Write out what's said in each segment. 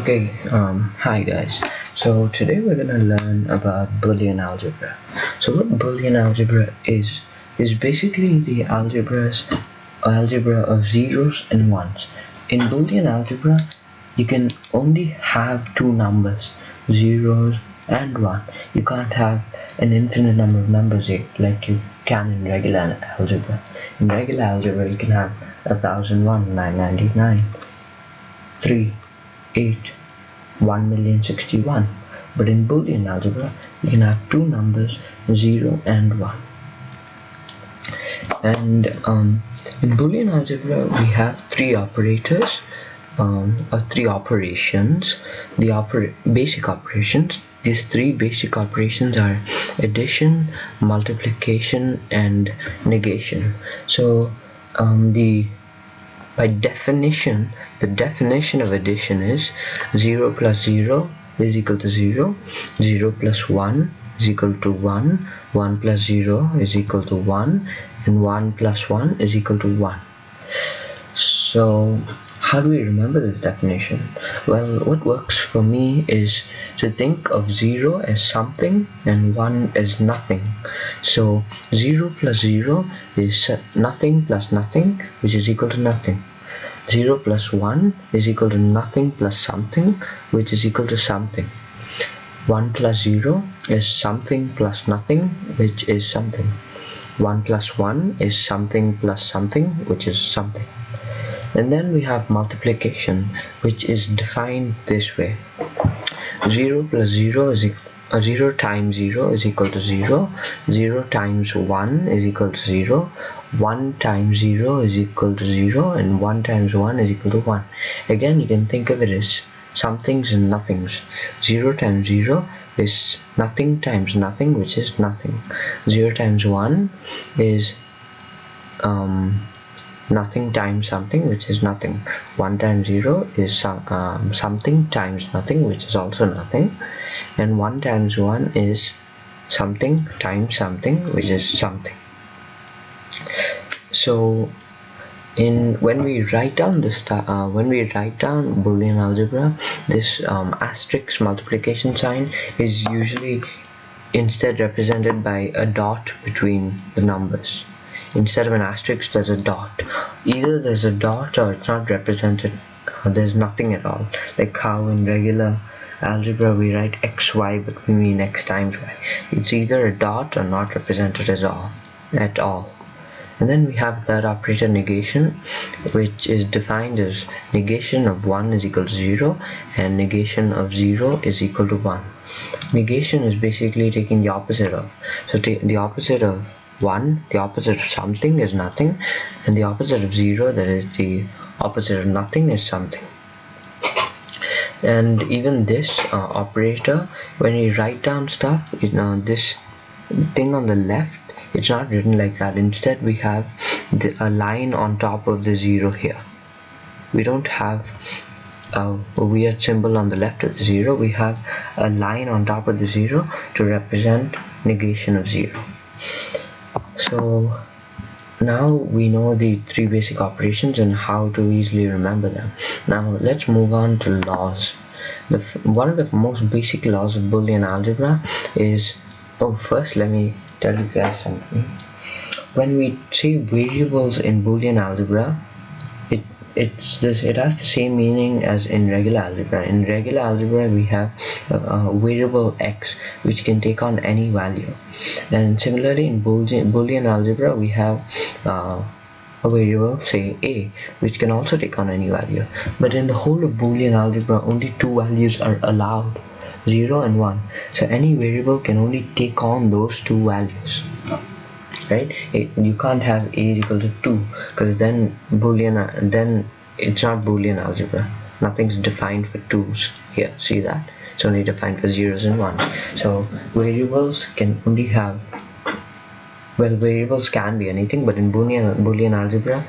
Hi guys. So today we're gonna learn about Boolean algebra. So what Boolean algebra is basically the algebra of zeros and ones. In Boolean algebra, you can only have two numbers, zeros and one. You can't have an infinite number of numbers like you can in regular algebra. In regular algebra, you can have 1001, 999, 3, 8, 1,061,061, but in Boolean algebra you can have two numbers, 0 and 1. And in Boolean algebra we have three operators, or three operations, basic operations. These three basic operations are addition, multiplication and negation. So by definition, the definition of addition is 0 plus 0 is equal to 0, 0 plus 1 is equal to 1, 1 plus 0 is equal to 1, and 1 plus 1 is equal to 1. So how do we remember this definition? Well, what works for me is to think of 0 as something and 1 as nothing. So 0 plus 0 is nothing plus nothing, which is equal to nothing. 0 plus 1 is equal to nothing plus something, which is equal to something. 1 plus 0 is something plus nothing, which is something. 1 plus 1 is something plus something, which is something. And then we have multiplication, which is defined this way: 0 plus 0 is 0 times 0 is equal to 0, 0 times 1 is equal to 0, 1 times 0 is equal to 0, and 1 times 1 is equal to 1. Again, you can think of it as somethings and nothings. 0 times 0 is nothing times nothing, which is nothing. 0 times 1 is nothing times something, which is nothing. 1 times 0 is something times nothing, which is also nothing. And 1 times 1 is something times something, which is something. So when we write down Boolean algebra, this asterisk multiplication sign is usually instead represented by a dot between the numbers. Instead of an asterisk, there's a dot. Either there's a dot or it's not represented. There's nothing at all, like how in regular algebra we write xy but we mean x times y. It's either a dot or not represented at all. And then we have third operator, negation, which is defined as negation of 1 is equal to 0 and negation of 0 is equal to 1. Negation is basically taking the opposite of. So the opposite of 1, the opposite of something is nothing, and the opposite of 0, that is the opposite of nothing, is something. And even this operator, when you write down stuff, this thing on the left, it's not written like that. Instead we have a line on top of the 0 here. We don't have a weird symbol on the left of the 0. We have a line on top of the 0 to represent negation of 0. So now we know the three basic operations and how to easily remember them. Now let's move on to laws. One of the most basic laws of Boolean algebra is, first let me tell you guys something. When we say variables in Boolean algebra, it has the same meaning as in regular algebra. In regular algebra we have a variable x which can take on any value, and similarly in Boolean algebra we have a variable, say a, which can also take on any value. But in the whole of Boolean algebra only two values are allowed, 0 and 1. So any variable can only take on those two values, right? You can't have a is equal to 2, because then it's not Boolean algebra. Nothing's defined for 2's here. See that? It's only defined for 0s and 1s. So variables can only have, well, variables can be anything, but in Boolean algebra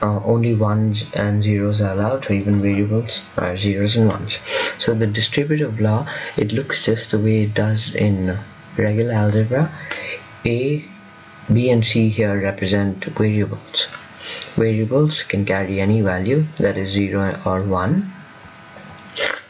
only 1s and 0s are allowed. So even variables are 0s and 1s. So the distributive law, it looks just the way it does in regular algebra. A, B and C here represent variables. Variables can carry any value, that is 0 or 1.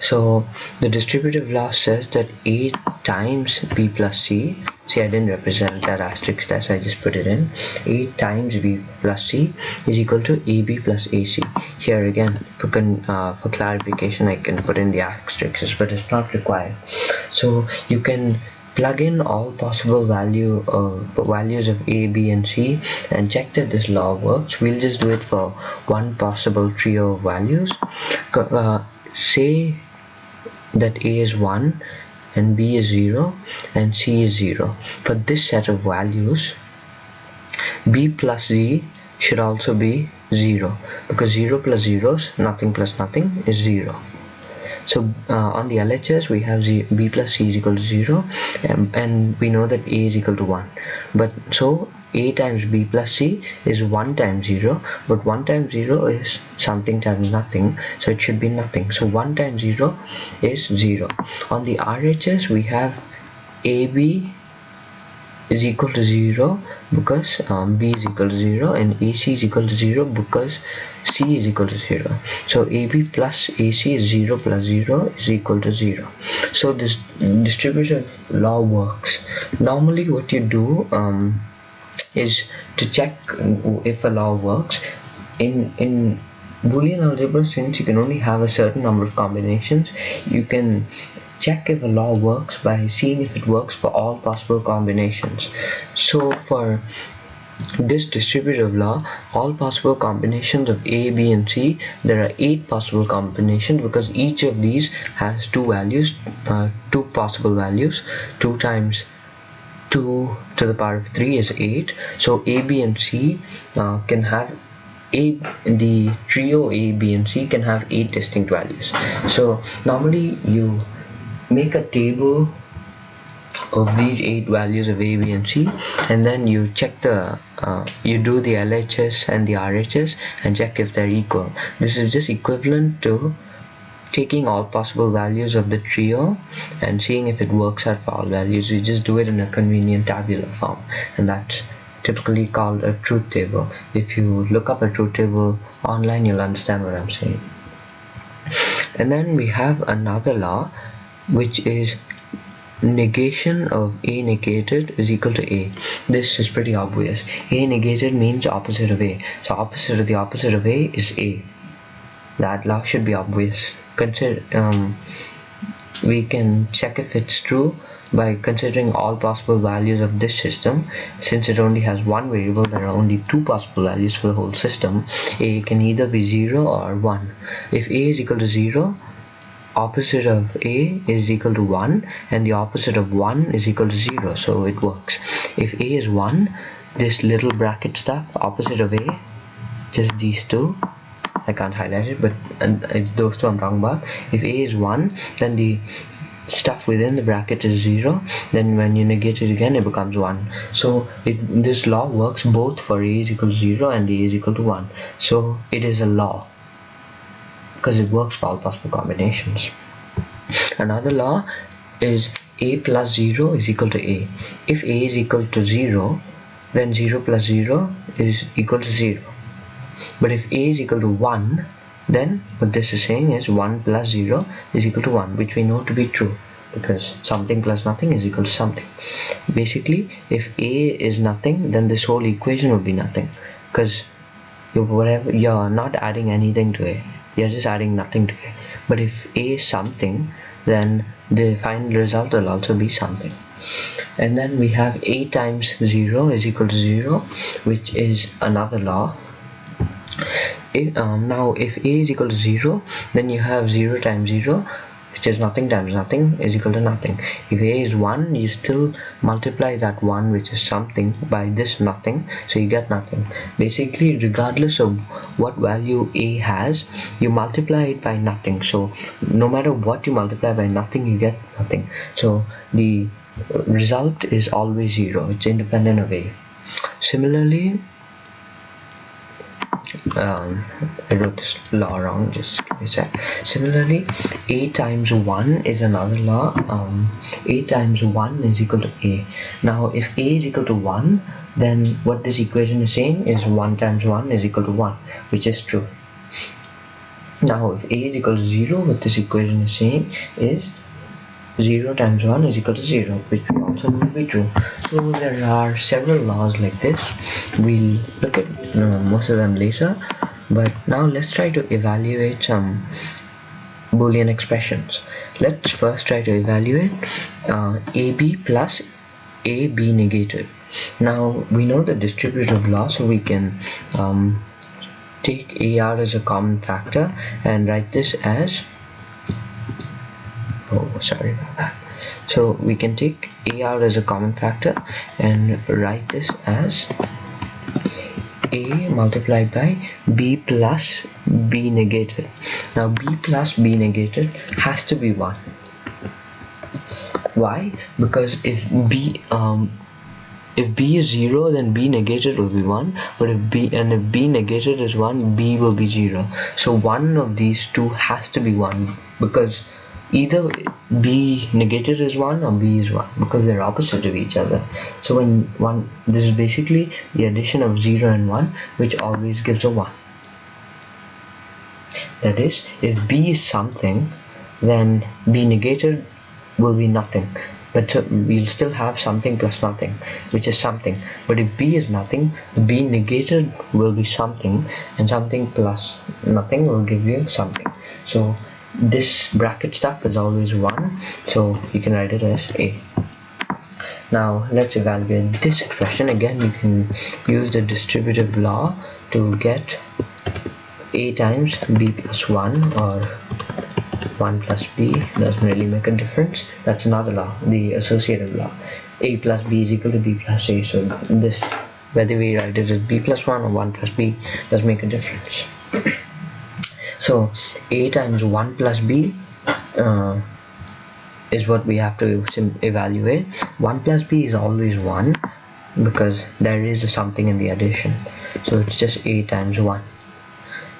So the distributive law says that A times B plus C, see I didn't represent that asterisk there, so I just put it in. A times B plus C is equal to AB plus AC. Here again, for clarification, I can put in the asterisks, but it's not required. So you can plug in all possible values of A, B and C and check that this law works. We'll just do it for one possible trio of values. Say that A is 1 and B is 0 and C is 0. For this set of values, B plus Z should also be 0, because 0 plus 0 is nothing plus nothing is 0. So on the LHS we have B plus C is equal to 0, and we know that A is equal to 1. But so A times B plus C is 1 times 0, but 1 times 0 is something times nothing, so it should be nothing. So 1 times 0 is 0. On the RHS we have AB is equal to 0 because B is equal to 0, and AC is equal to 0 because C is equal to 0. So AB plus AC is 0 plus 0 is equal to 0. So this distributive law works. Normally what you do is to check if a law works. In Boolean algebra, since you can only have a certain number of combinations, you can check if a law works by seeing if it works for all possible combinations. So for this distributive law, all possible combinations of A, B and C, there are 8 possible combinations, because each of these has two possible values. 2 times 2 to the power of 3 is 8. So A, B and C can have the trio A, B and C can have 8 distinct values. So normally you make a table of these 8 values of A, B and C, and then you check you do the LHS and the RHS and check if they're equal. This is just equivalent to taking all possible values of the trio and seeing if it works out for all values. You just do it in a convenient tabular form, and that's typically called a truth table. If you look up a truth table online, you'll understand what I'm saying. And then we have another law, which is negation of A negated is equal to A. This is pretty obvious. A negated means opposite of A, so opposite of the opposite of A is A. That law should be obvious. We can check if it's true by considering all possible values of this system. Since it only has one variable, there are only 2 possible values for the whole system. A can either be 0 or 1. If A is equal to 0, opposite of A is equal to 1, and the opposite of 1 is equal to 0, so it works. If A is 1, this little bracket stuff, opposite of A, just these two, I can't highlight it, but it's those two I'm talking about. If A is 1, then the stuff within the bracket is 0, then when you negate it again, it becomes 1. So this law works both for A is equal to 0 and A is equal to 1. So it is a law because it works for all possible combinations. Another law is A plus 0 is equal to A. If A is equal to 0, then 0 plus 0 is equal to 0. But if A is equal to 1, then what this is saying is 1 plus 0 is equal to 1, which we know to be true, because something plus nothing is equal to something. Basically, if A is nothing, then this whole equation will be nothing, because you're not adding anything to A, you're just adding nothing to A. But if A is something, then the final result will also be something. And then we have A times 0 is equal to 0, which is another law. Now if A is equal to 0, then you have 0 times 0, which is nothing times nothing, is equal to nothing. If A is 1, you still multiply that 1, which is something, by this nothing, so you get nothing. Basically, regardless of what value A has, you multiply it by nothing. So no matter what you multiply by nothing, you get nothing. So the result is always 0. It's independent of A. Similarly, I wrote this law wrong, just give me a sec. Similarly, A times 1 is another law. A times 1 is equal to A. Now if A is equal to 1, then what this equation is saying is 1 times 1 is equal to 1, which is true. Now if a is equal to 0, what this equation is saying is 0 times 1 is equal to 0, which we also know to be true. So there are several laws like this. We'll look at most of them later, but now let's try to evaluate some Boolean expressions. Let's first try to evaluate AB plus AB negated. Now we know the distributive law, so we can take A out as a common factor and write this as, oh sorry about that, so we can take A out as a common factor and write this as A multiplied by B plus B negated. Now B plus B negated has to be 1. Why? Because if B is 0, then B negated will be 1, but if B negated is 1, B will be 0. So one of these two has to be 1, because either B negated is 1 or B is 1, because they're opposite of each other. So when this is basically the addition of 0 and 1, which always gives a 1. That is, if B is something, then B negated will be nothing, but we'll still have something plus nothing, which is something. But if B is nothing, B negated will be something, and something plus nothing will give you something. So this bracket stuff is always 1, so you can write it as A. Now let's evaluate this expression. Again, you can use the distributive law to get A times B plus 1, or 1 plus B. Doesn't really make a difference. That's another law, the associative law. A plus B is equal to B plus A. So this, whether we write it as B plus 1 or 1 plus B, does make a difference. So A times 1 plus B is what we have to evaluate. 1 plus B is always 1, because there is a something in the addition. So it's just A times 1.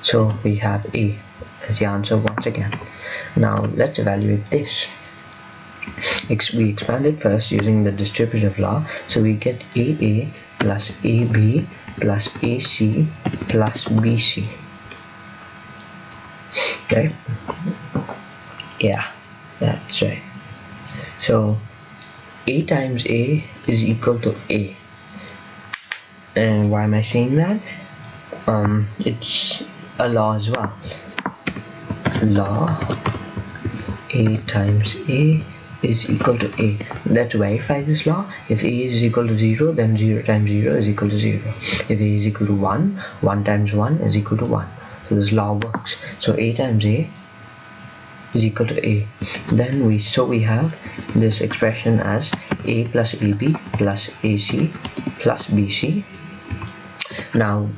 So we have A as the answer once again. Now let's evaluate this. We expand it first using the distributive law, so we get AA plus AB plus AC plus BC. Right? Yeah, that's right. So A times A is equal to A. And why am I saying that? It's a law as well. Law A times A is equal to A. Let's verify this law. If A is equal to 0, then 0 times 0 is equal to 0. If A is equal to 1, 1 times 1 is equal to 1. So this law works. So A times A is equal to A. Then we have this expression as A plus AB plus AC plus BC. Now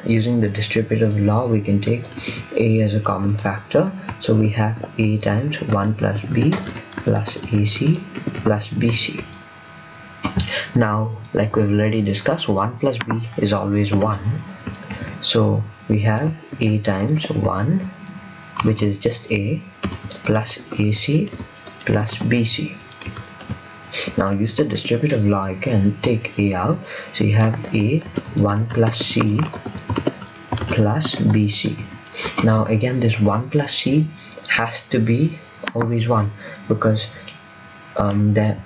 using the distributive law, we can take A as a common factor, so we have A times 1 plus B plus AC plus BC. Now, like we've already discussed, 1 plus B is always 1, so we have A times 1, which is just A, plus AC plus BC. Now use the distributive law again, take A out, so you have A 1 plus C plus BC. Now again, this 1 plus C has to be always 1, because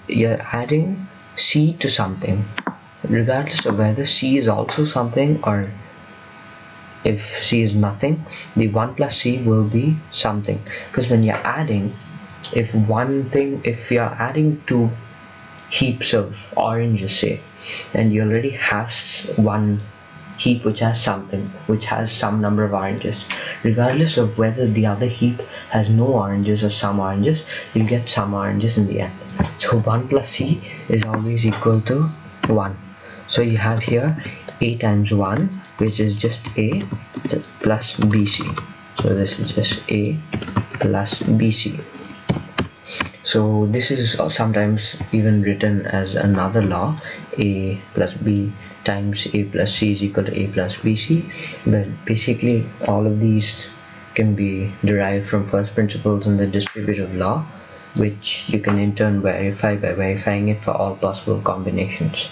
you're adding C to something, regardless of whether C is also something or if C is nothing. The 1 plus C will be something, because when you're adding, if you're adding two heaps of oranges, say, and you already have one heap which has something, which has some number of oranges, regardless of whether the other heap has no oranges or some oranges, you get some oranges in the end. So 1 plus C is always equal to 1. So you have here A times 1, which is just A plus BC. So this is just A plus BC. So this is sometimes even written as another law, A plus B times A plus C is equal to A plus BC. But basically all of these can be derived from first principles in the distributive law, which you can in turn verify by verifying it for all possible combinations.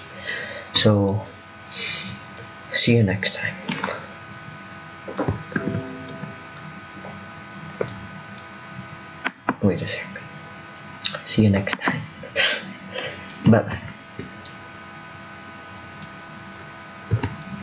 So see you next time. wait a sec. See you next time. Bye bye.